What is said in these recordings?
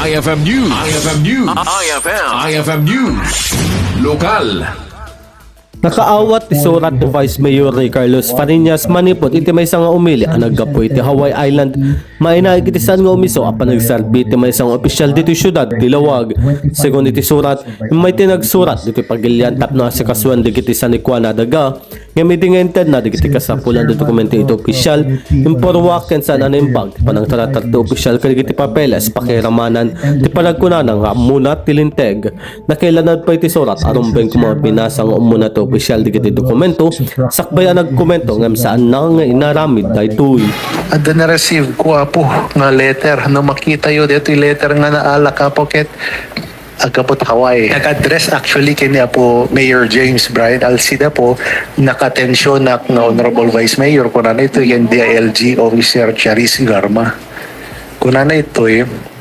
IFM News. IFM News. IFM News. Lokal. Nakaawat ti surat ni Vice Mayor ni Carlos Fariñas manipot iti may nga umili ang naggapoy ti Hawaii Island mainaig iti Saan nga Umiso a Panagserbi iti may nga opisyal dito syudad Dilawag. Según iti surat may tinagsurat dito pagilyan tapno sa kasuan digiti sa Nikwana daga nga may dingented na digiti kasapulan dito dokumento ito opisyal imporwak ken saan animbag panang taratarto opisyal kadigiti papeles pakiramanan ti panagkunanan nga muna tilinteg nakailanad pa iti surat aron ben kumapinasa nga umuna to opisyal digiti dokumento sakbayan nagkomento ngem saan na nga inaramid daytoy. Adda na receive ko po nga letter no makita yo dito letter nga naala ka pocket agapot Hawaii. Nag-address actually kini po Mayor James Brian Alcida po nakatensyon na Honorable Vice Mayor kuna na ito yung DILG Officer Charis Garma. Kuna na ito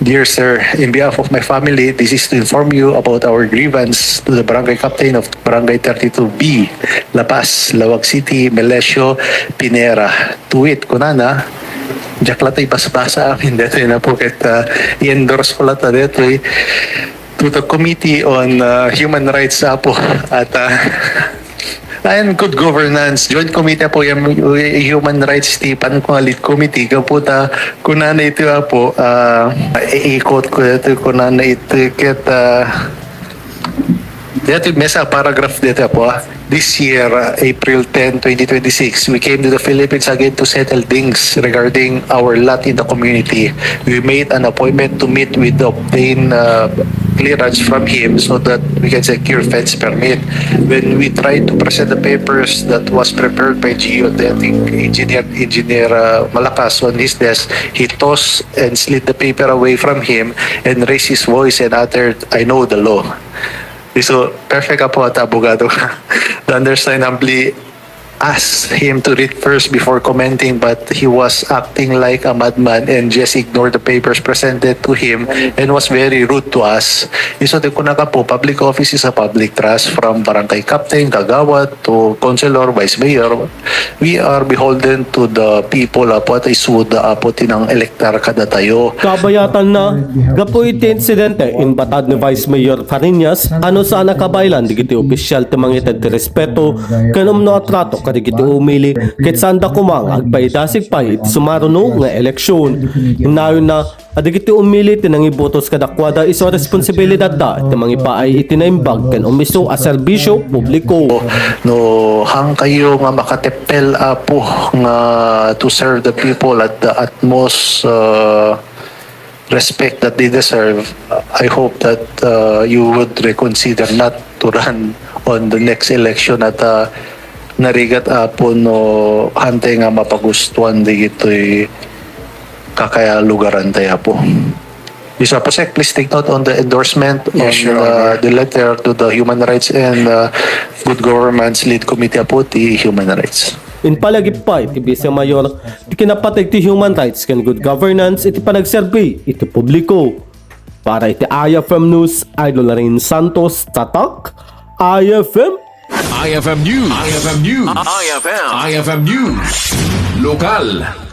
Dear Sir, in behalf of my family, this is to inform you about our grievance to the Barangay Captain of Barangay 32B, La Paz, Lawag City, Melesio, Pinera. Tuwit, kuna na, jaklatay basbasa amin dito na po i-endorse ko lata dito to the Committee on Human Rights po at and good governance joint committee po yung human rights tipan ko lead committee kaputa kunana ito po iikot ko ito kunana ito dito mesa paragraph dito po this year April 10, 2026 we came to the Philippines again to settle things regarding our lot in the community. We made an appointment to meet with the obtain clearance from him so that we can secure fence permit. When we tried to present the papers that was prepared by geodetic engineer Malakas on his desk, he tossed and slid the paper away from him and raised his voice and uttered, "I know the law." So, perfect po at abogado. To understand humbly, asked him to read first before commenting, but he was acting like a madman and just ignored the papers presented to him and was very rude to us. So, kuna ka po, public office is a public trust from barangay captain, kagawad, to councilor, vice mayor. We are beholden to the people po at isud po tinang elektar kada tayo. Kabayatan na gapo iti insidente in batad ni Vice Mayor Fariñas ano saan nakabaylan digiti opisyal ti mangited ti respeto kanom no atrato kadigiti umili ket sanda kumang agpaidasig pay iti sumaruno nga eleksyon hinayon na adigiti umili ti nangibotos kadakwada iso responsibilidad da iti mangipaay iti naimbag ken umiso a serbisyo publiko no hang kayo nga makatepel po nga to serve the people at the utmost respect that they deserve. I hope that you would reconsider not to run on the next election at narigat po no hante nga mapagustuhan di ito'y kakaya lugaran tayo po. Mr. Posek, please take note on the endorsement on the letter to the Human Rights and Good Governance Lead Committee po ti Human Rights. In palagipay, iti Vice Mayor, iti kinapatay ti human rights ken good governance, iti panagserbi, iti publiko. Para iti IFM News, Idol Rin Santos, Tatak, IFM. IFM News. IFM News. IFM News. Lokal.